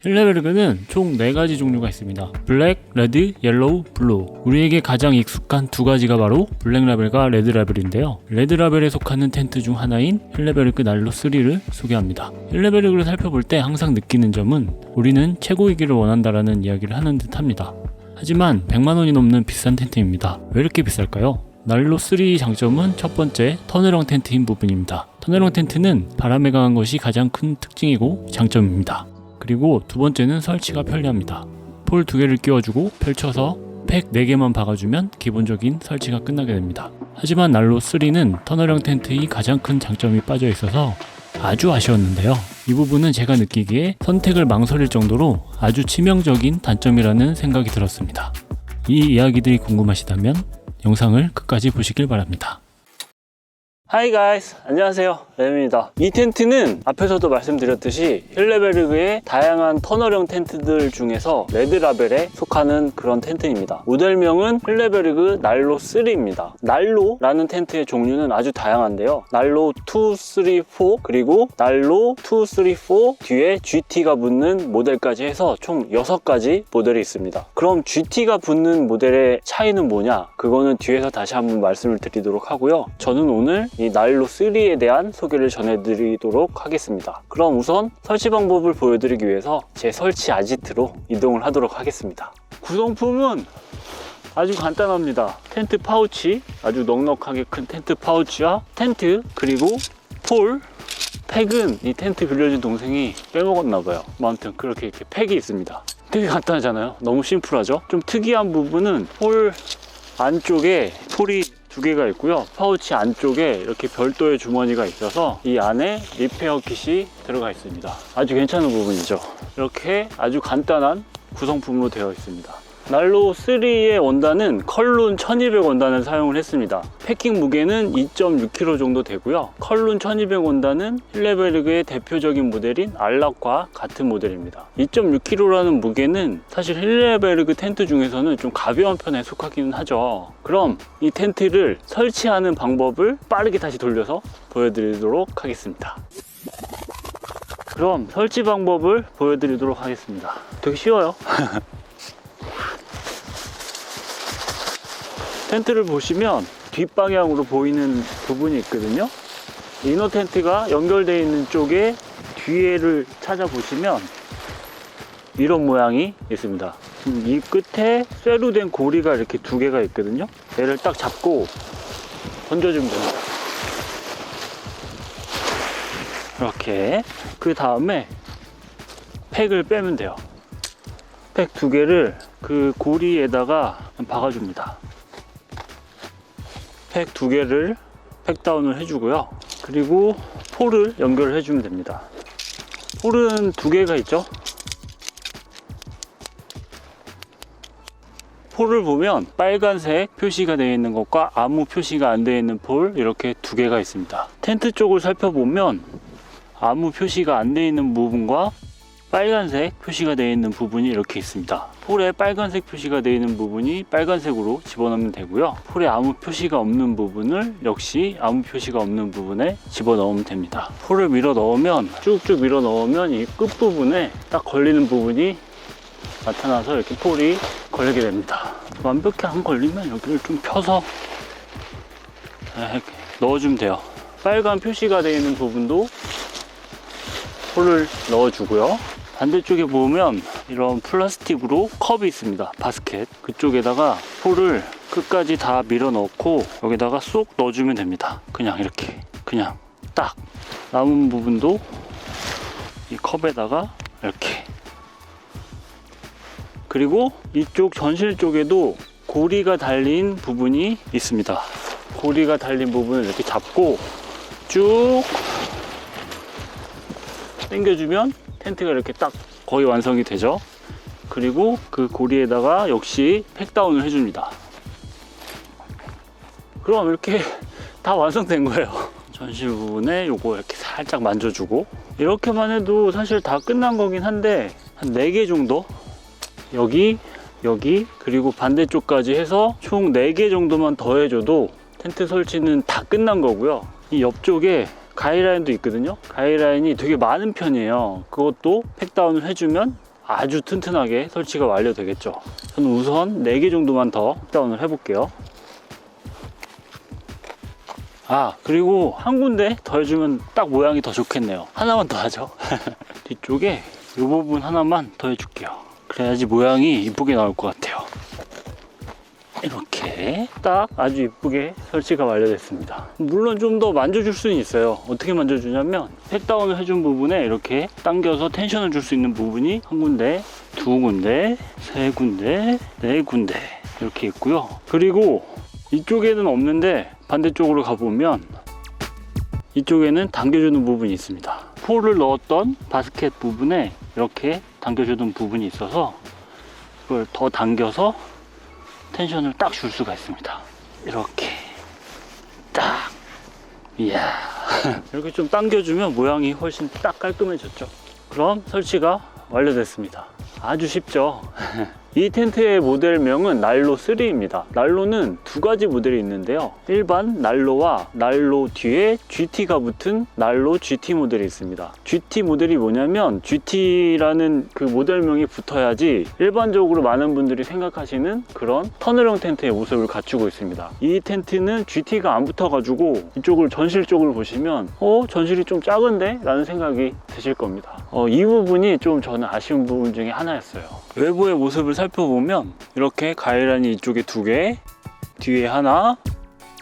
힐레베르그는 총 4가지 종류가 있습니다. 블랙, 레드, 옐로우, 블루. 우리에게 가장 익숙한 두 가지가 바로 블랙 라벨과 레드 라벨인데요. 레드 라벨에 속하는 텐트 중 하나인 힐레베르그 난로 3를 소개합니다. 힐레베르그를 살펴볼 때 항상 느끼는 점은 우리는 최고이기를 원한다라는 이야기를 하는 듯 합니다. 하지만 100만 원이 넘는 비싼 텐트입니다. 왜 이렇게 비쌀까요? 난로 3 장점은 첫 번째, 터널형 텐트인 부분입니다. 터널형 텐트는 바람에 강한 것이 가장 큰 특징이고 장점입니다. 그리고 두 번째는 설치가 편리합니다. 폴 2개를 끼워주고 펼쳐서 팩 4개만 박아주면 기본적인 설치가 끝나게 됩니다. 하지만 난로 3는 터널형 텐트의 가장 큰 장점이 빠져 있어서 아주 아쉬웠는데요. 이 부분은 제가 느끼기에 선택을 망설일 정도로 아주 치명적인 단점이라는 생각이 들었습니다. 이 이야기들이 궁금하시다면 영상을 끝까지 보시길 바랍니다. Hi guys, 안녕하세요, 램입니다. 이 텐트는 앞에서도 말씀드렸듯이 힐레베르그의 다양한 터널형 텐트들 중에서 레드 라벨에 속하는 그런 텐트입니다. 모델명은 힐레베르그 난로 3입니다. 난로라는 텐트의 종류는 아주 다양한데요. 난로 2, 3, 4 그리고 난로 2, 3, 4 뒤에 GT가 붙는 모델까지 해서 총 6가지 모델이 있습니다. 그럼 GT가 붙는 모델의 차이는 뭐냐? 그거는 뒤에서 다시 한번 말씀을 드리도록 하고요. 저는 오늘 이 난로 3에 대한 소개를 전해드리도록 하겠습니다. 그럼 우선 설치 방법을 보여드리기 위해서 제 설치 아지트로 이동을 하도록 하겠습니다. 구성품은 아주 간단합니다. 텐트 파우치, 아주 넉넉하게 큰 텐트 파우치와 텐트, 그리고 폴, 팩은 이 텐트 빌려준 동생이 빼먹었나봐요. 아무튼 그렇게 이렇게 팩이 있습니다. 되게 간단하잖아요. 너무 심플하죠? 좀 특이한 부분은 폴 안쪽에 폴이 2개가 있고요. 파우치 안쪽에 이렇게 별도의 주머니가 있어서 이 안에 리페어 킷이 들어가 있습니다. 아주 괜찮은 부분이죠. 이렇게 아주 간단한 구성품으로 되어 있습니다. 난로 3의 원단은 컬룬 1200 원단을 사용을 했습니다. 패킹 무게는 2.6kg 정도 되고요. 컬룬 1200 원단은 힐레베르그의 대표적인 모델인 알락과 같은 모델입니다. 2.6kg라는 무게는 사실 힐레베르그 텐트 중에서는 좀 가벼운 편에 속하기는 하죠. 그럼 이 텐트를 설치하는 방법을 빠르게 다시 돌려서 보여드리도록 하겠습니다. 그럼 설치 방법을 보여드리도록 하겠습니다. 되게 쉬워요. 텐트를 보시면 뒷방향으로 보이는 부분이 있거든요. 이너 텐트가 연결되어 있는 쪽에 뒤에를 찾아보시면 이런 모양이 있습니다. 이 끝에 쇠로 된 고리가 이렇게 2개가 있거든요. 얘를 딱 잡고 던져주면 됩니다. 이렇게. 그 다음에 팩을 빼면 돼요. 팩 2개를 그 고리에다가 박아줍니다. 팩 2개를 팩다운을 해주고요. 그리고 폴을 연결을 해주면 됩니다. 폴은 2개가 있죠. 폴을 보면 빨간색 표시가 되어 있는 것과 아무 표시가 안 되어 있는 폴, 이렇게 2개가 있습니다. 텐트 쪽을 살펴보면 아무 표시가 안 되어 있는 부분과 빨간색 표시가 되어 있는 부분이 이렇게 있습니다. 폴에 빨간색 표시가 되어 있는 부분이 빨간색으로 집어넣으면 되고요. 폴에 아무 표시가 없는 부분을 역시 아무 표시가 없는 부분에 집어넣으면 됩니다. 폴을 밀어 넣으면, 쭉쭉 밀어 넣으면 이 끝부분에 딱 걸리는 부분이 나타나서 이렇게 폴이 걸리게 됩니다. 완벽히 안 걸리면 여기를 좀 펴서 이렇게 넣어주면 돼요. 빨간 표시가 되어 있는 부분도 폴을 넣어주고요. 반대쪽에 보면 이런 플라스틱으로 컵이 있습니다. 바스켓. 그쪽에다가 폴을 끝까지 다 밀어 넣고 여기다가 쏙 넣어주면 됩니다. 그냥 이렇게, 그냥 딱. 남은 부분도 이 컵에다가 이렇게. 그리고 이쪽 전실 쪽에도 고리가 달린 부분이 있습니다. 고리가 달린 부분을 이렇게 잡고 쭉 당겨주면 텐트가 이렇게 딱 거의 완성이 되죠. 그리고 그 고리에다가 역시 팩다운을 해줍니다. 그럼 이렇게 다 완성된 거예요. 전실 부분에 요거 이렇게 살짝 만져주고, 이렇게만 해도 사실 다 끝난 거긴 한데 한 4개 정도, 여기 그리고 반대쪽까지 해서 총 4개 정도만 더 해줘도 텐트 설치는 다 끝난 거고요. 이 옆쪽에 가이라인도 있거든요. 가이라인이 되게 많은 편이에요. 그것도 팩다운을 해주면 아주 튼튼하게 설치가 완료되겠죠. 저는 우선 4개 정도만 더 픽다운을 해볼게요. 그리고 한 군데 더 해주면 딱 모양이 더 좋겠네요. 하나만 더 하죠. 뒤쪽에 이 부분 하나만 더 해줄게요. 그래야지 모양이 이쁘게 나올 것 같아요. 이렇게 딱 아주 이쁘게 설치가 완료됐습니다. 물론 좀 더 만져줄 수는 있어요. 어떻게 만져주냐면 팩다운을 해준 부분에 이렇게 당겨서 텐션을 줄 수 있는 부분이 한 군데, 두 군데, 세 군데, 네 군데 이렇게 있고요. 그리고 이쪽에는 없는데 반대쪽으로 가보면 이쪽에는 당겨주는 부분이 있습니다. 폴을 넣었던 바스켓 부분에 이렇게 당겨주는 부분이 있어서 이걸 더 당겨서 텐션을 딱 줄 수가 있습니다. 이렇게 딱, 이야. 이렇게 좀 당겨주면 모양이 훨씬 딱 깔끔해졌죠. 그럼 설치가 완료됐습니다. 아주 쉽죠. 이 텐트의 모델명은 난로3입니다. 난로는 두 가지 모델이 있는데요. 일반 난로와 난로 뒤에 GT가 붙은 난로 GT 모델이 있습니다. GT 모델이 뭐냐면 GT라는 그 모델명이 붙어야지 일반적으로 많은 분들이 생각하시는 그런 터널형 텐트의 모습을 갖추고 있습니다. 이 텐트는 GT가 안 붙어가지고 이쪽을 전실 쪽을 보시면 전실이 좀 작은데? 라는 생각이 드실 겁니다. 이 부분이 좀 저는 아쉬운 부분 중에 하나였어요. 외부의 모습을 살펴보면 이렇게 가이란이 이쪽에 2개, 뒤에 하나,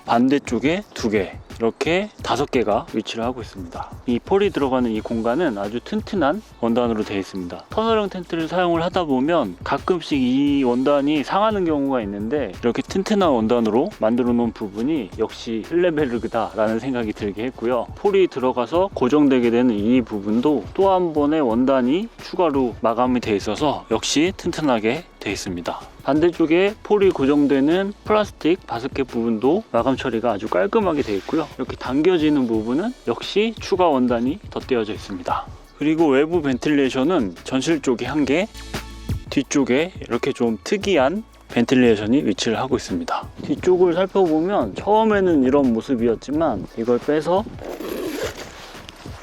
반대쪽에 2개, 이렇게 5개가 위치를 하고 있습니다. 이 폴이 들어가는 이 공간은 아주 튼튼한 원단으로 되어 있습니다. 터널형 텐트를 사용을 하다 보면 가끔씩 이 원단이 상하는 경우가 있는데 이렇게 튼튼한 원단으로 만들어 놓은 부분이 역시 힐레베르그다 라는 생각이 들게 했고요. 폴이 들어가서 고정되게 되는 이 부분도 또 한 번의 원단이 추가로 마감이 되어 있어서 역시 튼튼하게 되어 있습니다. 반대쪽에 폴이 고정되는 플라스틱 바스켓 부분도 마감 처리가 아주 깔끔하게 되어 있고요. 이렇게 당겨지는 부분은 역시 추가 원단이 덧대어져 있습니다. 그리고 외부 벤틸레이션은 전실 쪽에 1개, 뒤쪽에 이렇게 좀 특이한 벤틸레이션이 위치를 하고 있습니다. 뒤쪽을 살펴보면 처음에는 이런 모습이었지만 이걸 빼서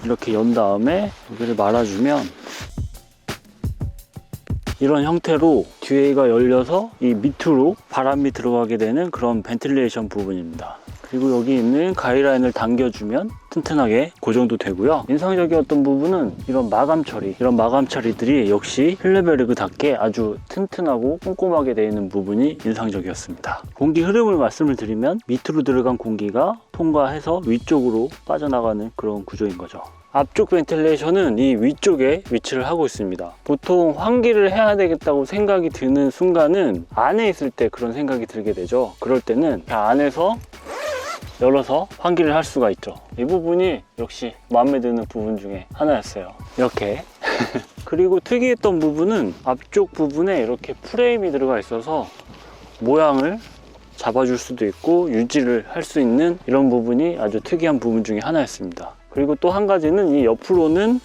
이렇게 연 다음에 여기를 말아주면 이런 형태로 뒤에가 열려서 이 밑으로 바람이 들어가게 되는 그런 벤틸레이션 부분입니다. 그리고 여기 있는 가이라인을 당겨주면 튼튼하게 고정도 되고요. 인상적이었던 부분은 이런 마감 처리들이 역시 힐레베르그답게 아주 튼튼하고 꼼꼼하게 되어 있는 부분이 인상적이었습니다. 공기 흐름을 말씀을 드리면 밑으로 들어간 공기가 통과해서 위쪽으로 빠져나가는 그런 구조인 거죠. 앞쪽 벤틸레이션은 이 위쪽에 위치를 하고 있습니다. 보통 환기를 해야 되겠다고 생각이 드는 순간은 안에 있을 때 그런 생각이 들게 되죠. 그럴 때는 안에서 열어서 환기를 할 수가 있죠. 이 부분이 역시 마음에 드는 부분 중에 하나였어요. 이렇게 그리고 특이했던 부분은 앞쪽 부분에 이렇게 프레임이 들어가 있어서 모양을 잡아줄 수도 있고 유지를 할 수 있는 이런 부분이 아주 특이한 부분 중에 하나였습니다. 그리고 또 한 가지는 이 옆으로는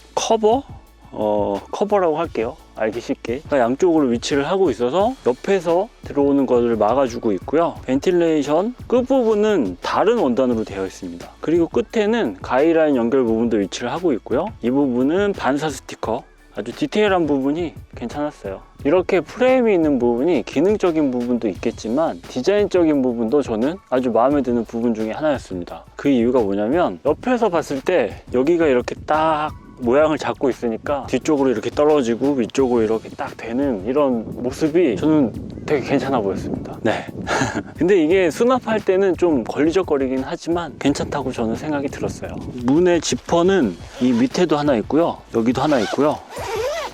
커버라고 할게요. 알기 쉽게. 그러니까 양쪽으로 위치를 하고 있어서 옆에서 들어오는 것을 막아주고 있고요. 벤틸레이션 끝부분은 다른 원단으로 되어 있습니다. 그리고 끝에는 가이라인 연결 부분도 위치를 하고 있고요. 이 부분은 반사 스티커. 아주 디테일한 부분이 괜찮았어요. 이렇게 프레임이 있는 부분이 기능적인 부분도 있겠지만 디자인적인 부분도 저는 아주 마음에 드는 부분 중에 하나였습니다. 그 이유가 뭐냐면 옆에서 봤을 때 여기가 이렇게 딱 모양을 잡고 있으니까 뒤쪽으로 이렇게 떨어지고 위쪽으로 이렇게 딱 되는 이런 모습이 저는 되게 괜찮아 보였습니다. 네. 근데 이게 수납할 때는 좀 걸리적거리긴 하지만 괜찮다고 저는 생각이 들었어요. 문의 지퍼는 이 밑에도 하나 있고요. 여기도 하나 있고요.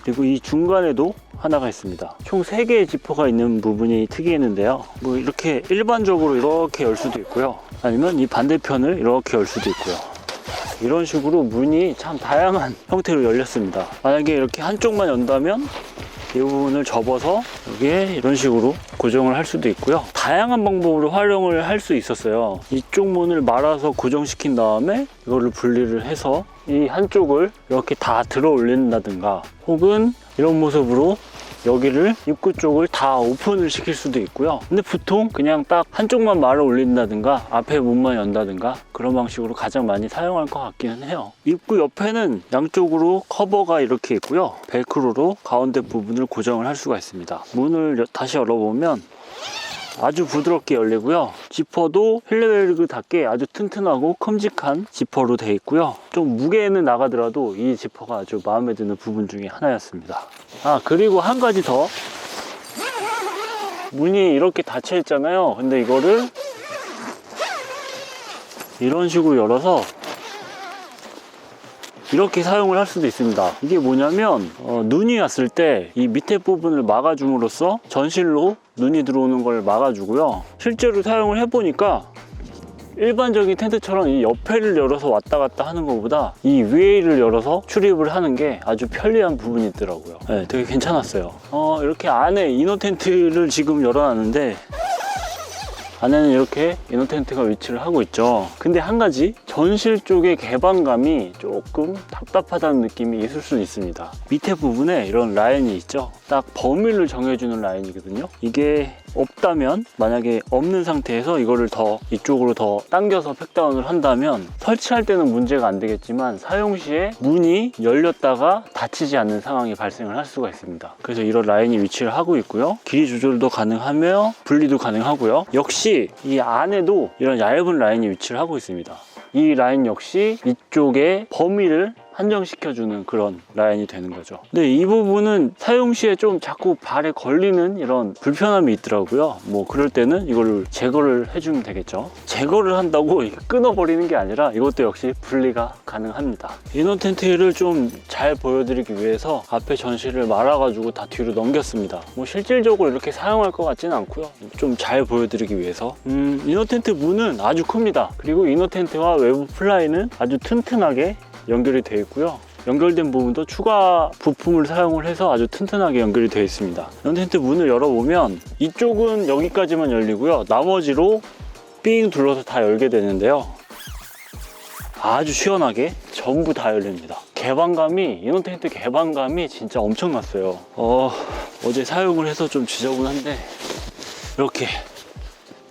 그리고 이 중간에도 하나가 있습니다. 총 3개의 지퍼가 있는 부분이 특이했는데요. 뭐 이렇게 일반적으로 이렇게 열 수도 있고요. 아니면 이 반대편을 이렇게 열 수도 있고요. 이런 식으로 문이 참 다양한 형태로 열렸습니다. 만약에 이렇게 한쪽만 연다면 이 부분을 접어서 여기에 이런 식으로 고정을 할 수도 있고요. 다양한 방법으로 활용을 할 수 있었어요. 이쪽 문을 말아서 고정시킨 다음에 이거를 분리를 해서 이 한쪽을 이렇게 다 들어 올린다든가 혹은 이런 모습으로 여기를 입구 쪽을 다 오픈을 시킬 수도 있고요. 근데 보통 그냥 딱 한쪽만 말을 올린다든가 앞에 문만 연다든가 그런 방식으로 가장 많이 사용할 것 같기는 해요. 입구 옆에는 양쪽으로 커버가 이렇게 있고요. 벨크로로 가운데 부분을 고정을 할 수가 있습니다. 문을 다시 열어보면 아주 부드럽게 열리고요. 지퍼도 힐레베르그답게 아주 튼튼하고 큼직한 지퍼로 되어 있고요. 좀 무게는 나가더라도 이 지퍼가 아주 마음에 드는 부분 중에 하나였습니다. 그리고 한 가지 더. 문이 이렇게 닫혀 있잖아요. 근데 이거를 이런 식으로 열어서 이렇게 사용을 할 수도 있습니다. 이게 뭐냐면 눈이 왔을 때 이 밑에 부분을 막아줌으로써 전실로 눈이 들어오는 걸 막아주고요. 실제로 사용을 해보니까 일반적인 텐트처럼 이 옆에를 열어서 왔다 갔다 하는 것보다 이 위에를 열어서 출입을 하는 게 아주 편리한 부분이 있더라고요. 네, 되게 괜찮았어요. 이렇게 안에 이너 텐트를 지금 열어놨는데 안에는 이렇게 이너 텐트가 위치를 하고 있죠. 근데 한 가지, 전실 쪽의 개방감이 조금 답답하다는 느낌이 있을 수 있습니다. 밑에 부분에 이런 라인이 있죠. 딱 범위를 정해주는 라인이거든요. 이게 없다면, 만약에 없는 상태에서 이거를 더 이쪽으로 더 당겨서 팩다운을 한다면 설치할 때는 문제가 안 되겠지만 사용 시에 문이 열렸다가 닫히지 않는 상황이 발생을 할 수가 있습니다. 그래서 이런 라인이 위치를 하고 있고요. 길이 조절도 가능하며 분리도 가능하고요. 역시 이 안에도 이런 얇은 라인이 위치를 하고 있습니다. 이 라인 역시 이쪽에 범위를 한정시켜주는 그런 라인이 되는 거죠. 근데 이 부분은 사용 시에 좀 자꾸 발에 걸리는 이런 불편함이 있더라고요. 뭐 그럴 때는 이거를 제거를 해주면 되겠죠. 제거를 한다고 끊어버리는 게 아니라 이것도 역시 분리가 가능합니다. 이너 텐트를 좀 잘 보여드리기 위해서 앞에 전실을 말아가지고 다 뒤로 넘겼습니다. 뭐 실질적으로 이렇게 사용할 것 같지는 않고요. 좀 잘 보여드리기 위해서. 이너 텐트 문은 아주 큽니다. 그리고 이너 텐트와 외부 플라이는 아주 튼튼하게 연결이 되어 있고요. 연결된 부분도 추가 부품을 사용을 해서 아주 튼튼하게 연결이 되어 있습니다. 이너 텐트 문을 열어보면 이쪽은 여기까지만 열리고요. 나머지로 삥 둘러서 다 열게 되는데요. 아주 시원하게 전부 다 열립니다. 개방감이, 이너 텐트 개방감이 진짜 엄청났어요. 어제 사용을 해서 좀 지저분한데 이렇게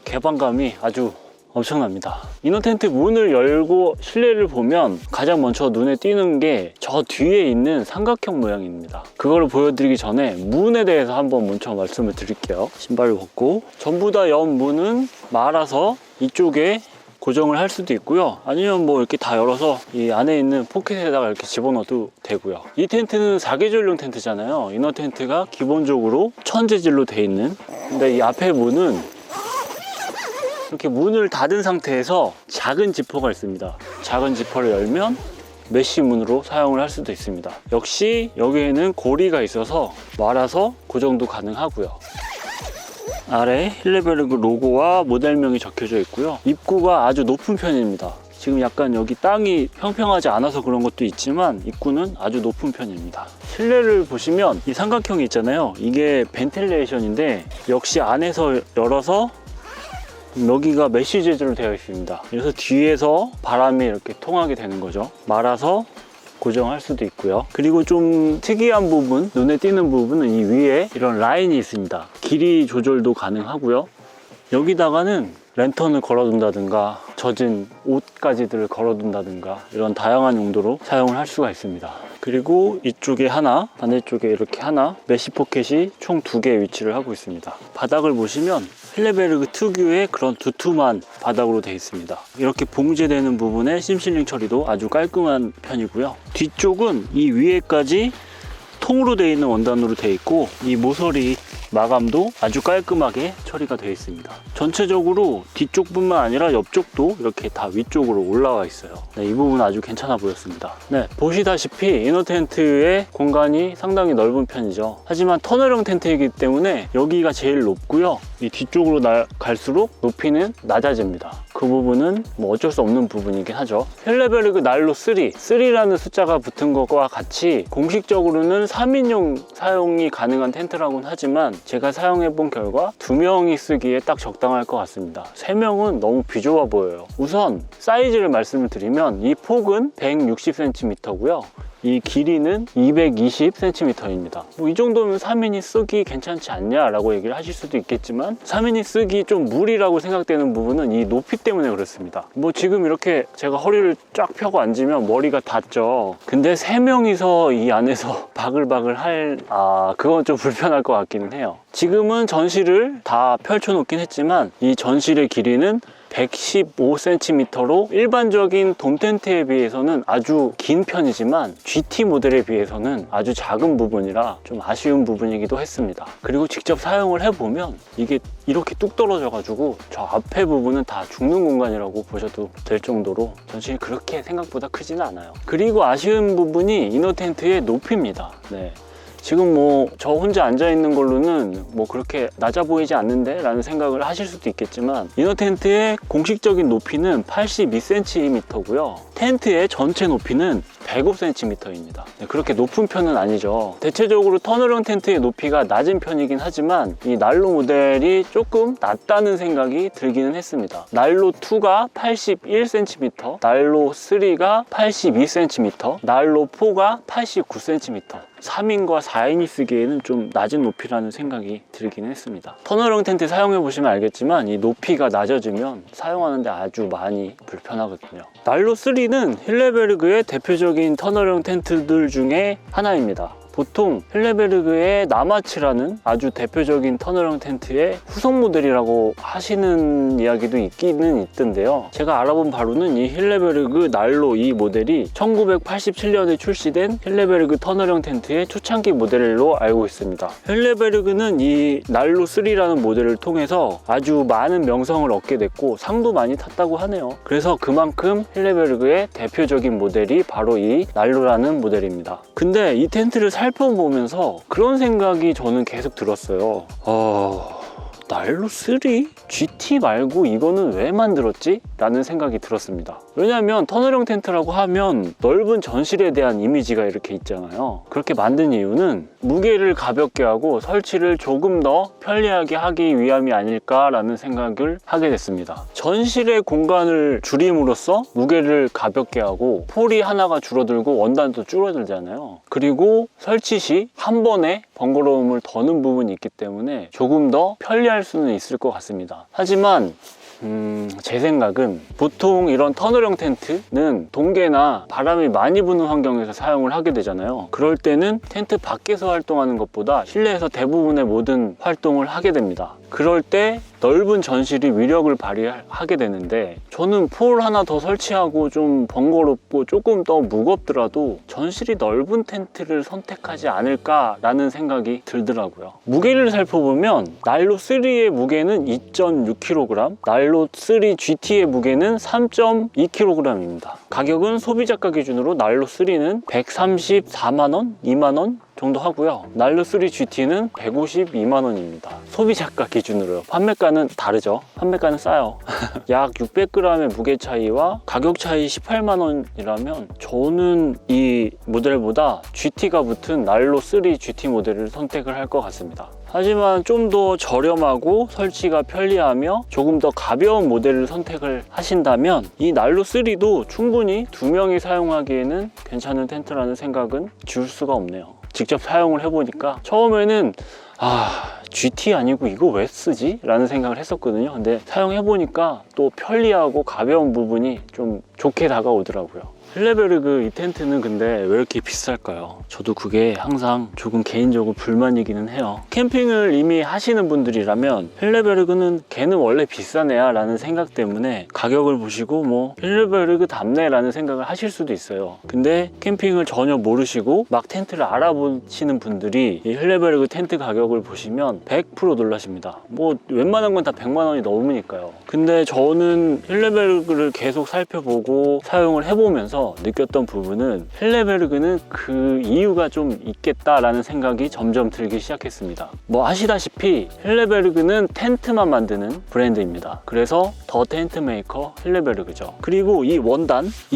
개방감이 아주 엄청납니다. 이너 텐트 문을 열고 실내를 보면 가장 먼저 눈에 띄는 게 저 뒤에 있는 삼각형 모양입니다. 그걸 보여드리기 전에 문에 대해서 한번 먼저 말씀을 드릴게요. 신발을 벗고 전부 다 연 문은 말아서 이쪽에 고정을 할 수도 있고요. 아니면 뭐 이렇게 다 열어서 이 안에 있는 포켓에다가 이렇게 집어넣어도 되고요. 이 텐트는 4계절용 텐트잖아요. 이너 텐트가 기본적으로 천재질로 돼 있는, 근데 이 앞에 문은 이렇게 문을 닫은 상태에서 작은 지퍼가 있습니다. 작은 지퍼를 열면 메쉬 문으로 사용을 할 수도 있습니다. 역시 여기에는 고리가 있어서 말아서 고정도 가능하고요. 아래 힐레베르그 로고와 모델명이 적혀져 있고요. 입구가 아주 높은 편입니다. 지금 약간 여기 땅이 평평하지 않아서 그런 것도 있지만 입구는 아주 높은 편입니다. 실내를 보시면 이 삼각형이 있잖아요. 이게 벤틸레이션인데 역시 안에서 열어서 여기가 메쉬 재질로 되어 있습니다. 그래서 뒤에서 바람이 이렇게 통하게 되는 거죠. 말아서 고정할 수도 있고요. 그리고 좀 특이한 부분, 눈에 띄는 부분은 이 위에 이런 라인이 있습니다. 길이 조절도 가능하고요. 여기다가는 랜턴을 걸어둔다든가 젖은 옷가지들을 걸어둔다든가 이런 다양한 용도로 사용을 할 수가 있습니다. 그리고 이쪽에 하나, 반대쪽에 이렇게 하나, 메쉬 포켓이 총 2개 위치를 하고 있습니다. 바닥을 보시면 힐레베르그 특유의 그런 두툼한 바닥으로 되어 있습니다. 이렇게 봉제되는 부분에 심실링 처리도 아주 깔끔한 편이고요. 뒤쪽은 이 위에까지 통으로 되어 있는 원단으로 되어 있고 이 모서리 마감도 아주 깔끔하게 처리가 되어 있습니다. 전체적으로 뒤쪽뿐만 아니라 옆쪽도 이렇게 다 위쪽으로 올라와 있어요. 네, 이 부분 아주 괜찮아 보였습니다. 네, 보시다시피 이너 텐트의 공간이 상당히 넓은 편이죠. 하지만 터널형 텐트이기 때문에 여기가 제일 높고요. 이 뒤쪽으로 갈수록 높이는 낮아집니다. 그 부분은 뭐 어쩔 수 없는 부분이긴 하죠. 힐레베르그 난로 3라는 숫자가 붙은 것과 같이 공식적으로는 3인용 사용이 가능한 텐트라고는 하지만 제가 사용해본 결과 2명이 쓰기에 딱 적당할 것 같습니다. 3명은 너무 비좁아 보여요. 우선 사이즈를 말씀을 드리면 이 폭은 160cm고요. 이 길이는 220cm입니다. 뭐 이 정도면 3인이 쓰기 괜찮지 않냐라고 얘기를 하실 수도 있겠지만 3인이 쓰기 좀 무리라고 생각되는 부분은 이 높이 때문에 그렇습니다. 뭐 지금 이렇게 제가 허리를 쫙 펴고 앉으면 머리가 닿죠. 근데 3명이서 이 안에서 바글바글 그건 좀 불편할 것 같기는 해요. 지금은 전실을 다 펼쳐놓긴 했지만 이 전실의 길이는 115cm로 일반적인 돔 텐트에 비해서는 아주 긴 편이지만 GT 모델에 비해서는 아주 작은 부분이라 좀 아쉬운 부분이기도 했습니다. 그리고 직접 사용을 해보면 이게 이렇게 뚝 떨어져 가지고 저 앞에 부분은 다 죽는 공간이라고 보셔도 될 정도로 전실이 그렇게 생각보다 크지는 않아요. 그리고 아쉬운 부분이 이너 텐트의 높이입니다. 네. 지금 뭐 저 혼자 앉아 있는 걸로는 뭐 그렇게 낮아 보이지 않는데 라는 생각을 하실 수도 있겠지만 이너 텐트의 공식적인 높이는 82cm고요 텐트의 전체 높이는 105cm입니다. 그렇게 높은 편은 아니죠. 대체적으로 터널형 텐트의 높이가 낮은 편이긴 하지만 이 난로 모델이 조금 낮다는 생각이 들기는 했습니다. 난로 2가 81cm, 난로 3가 82cm, 난로 4가 89cm. 3인과 4인이 쓰기에는 좀 낮은 높이라는 생각이 들긴 했습니다. 터널형 텐트 사용해 보시면 알겠지만 이 높이가 낮아지면 사용하는데 아주 많이 불편하거든요. 난로 3는 힐레베르그의 대표적인 터널형 텐트들 중에 하나입니다. 보통 힐레베르그의 나마츠라는 아주 대표적인 터널형 텐트의 후속 모델이라고 하시는 이야기도 있기는 있던데요. 제가 알아본 바로는 이 힐레베르그 난로 이 모델이 1987년에 출시된 힐레베르그 터널형 텐트의 초창기 모델로 알고 있습니다. 힐레베르그는 이 난로 3라는 모델을 통해서 아주 많은 명성을 얻게 됐고 상도 많이 탔다고 하네요. 그래서 그만큼 힐레베르그의 대표적인 모델이 바로 이 난로라는 모델입니다. 근데 이 텐트를 살펴보면서 그런 생각이 저는 계속 들었어요. 난로 3? GT 말고 이거는 왜 만들었지? 라는 생각이 들었습니다. 왜냐면 터널형 텐트라고 하면 넓은 전실에 대한 이미지가 이렇게 있잖아요. 그렇게 만든 이유는 무게를 가볍게 하고 설치를 조금 더 편리하게 하기 위함이 아닐까라는 생각을 하게 됐습니다. 전실의 공간을 줄임으로써 무게를 가볍게 하고 폴이 하나가 줄어들고 원단도 줄어들잖아요. 그리고 설치 시 한 번에 번거로움을 더는 부분이 있기 때문에 조금 더 편리할 수는 있을 것 같습니다. 하지만 제 생각은 보통 이런 터널형 텐트는 동계나 바람이 많이 부는 환경에서 사용을 하게 되잖아요. 그럴 때는 텐트 밖에서 활동하는 것보다 실내에서 대부분의 모든 활동을 하게 됩니다. 그럴 때 넓은 전실이 위력을 발휘하게 되는데 저는 폴 하나 더 설치하고 좀 번거롭고 조금 더 무겁더라도 전실이 넓은 텐트를 선택하지 않을까라는 생각이 들더라고요. 무게를 살펴보면 난로 3의 무게는 2.6kg, 난로 3 GT의 무게는 3.2kg입니다. 가격은 소비자가 기준으로 난로 3는 134만원, 2만원 정도 하고요. 난로 3 GT는 152만원입니다. 소비자가 기준으로요. 판매가는 다르죠. 판매가는 싸요. 약 600g의 무게 차이와 가격 차이 18만원이라면 저는 이 모델보다 GT가 붙은 난로 3 GT 모델을 선택을 할 것 같습니다. 하지만 좀 더 저렴하고 설치가 편리하며 조금 더 가벼운 모델을 선택을 하신다면 이 난로 3도 충분히 2명이 사용하기에는 괜찮은 텐트라는 생각은 지울 수가 없네요. 직접 사용을 해보니까 처음에는 GT 아니고 이거 왜 쓰지? 라는 생각을 했었거든요. 근데 사용해보니까 또 편리하고 가벼운 부분이 좀 좋게 다가오더라고요. 힐레베르그 이 텐트는 근데 왜 이렇게 비쌀까요? 저도 그게 항상 조금 개인적으로 불만이기는 해요. 캠핑을 이미 하시는 분들이라면 힐레베르그는 걔는 원래 비싼 애야 라는 생각 때문에 가격을 보시고 뭐 힐레베르그 답네 라는 생각을 하실 수도 있어요. 근데 캠핑을 전혀 모르시고 막 텐트를 알아보시는 분들이 이 힐레베르그 텐트 가격을 보시면 100% 놀라십니다. 뭐 웬만한 건 다 100만원이 넘으니까요. 근데 저는 힐레베르그를 계속 살펴보고 사용을 해보면서 느꼈던 부분은 힐레베르그는 그 이유가 좀 있겠다라는 생각이 점점 들기 시작했습니다. 뭐 아시다시피 힐레베르그는 텐트만 만드는 브랜드입니다. 그래서 더 텐트 메이커 힐레베르그죠. 그리고 이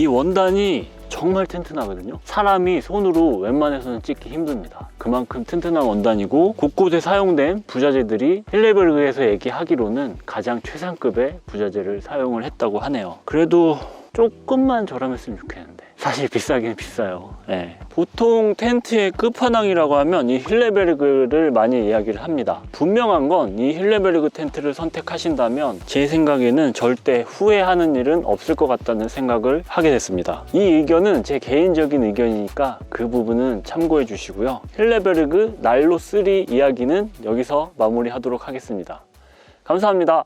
원단이 정말 튼튼하거든요. 사람이 손으로 웬만해서는 찍기 힘듭니다. 그만큼 튼튼한 원단이고 곳곳에 사용된 부자재들이 힐레베르그에서 얘기하기로는 가장 최상급의 부자재를 사용을 했다고 하네요. 그래도 조금만 저렴했으면 좋겠는데 사실 비싸긴 비싸요. 예. 보통 텐트의 끝판왕이라고 하면 이 힐레베르그를 많이 이야기를 합니다. 분명한 건 이 힐레베르그 텐트를 선택하신다면 제 생각에는 절대 후회하는 일은 없을 것 같다는 생각을 하게 됐습니다. 이 의견은 제 개인적인 의견이니까 그 부분은 참고해 주시고요. 힐레베르그 난로 3 이야기는 여기서 마무리하도록 하겠습니다. 감사합니다.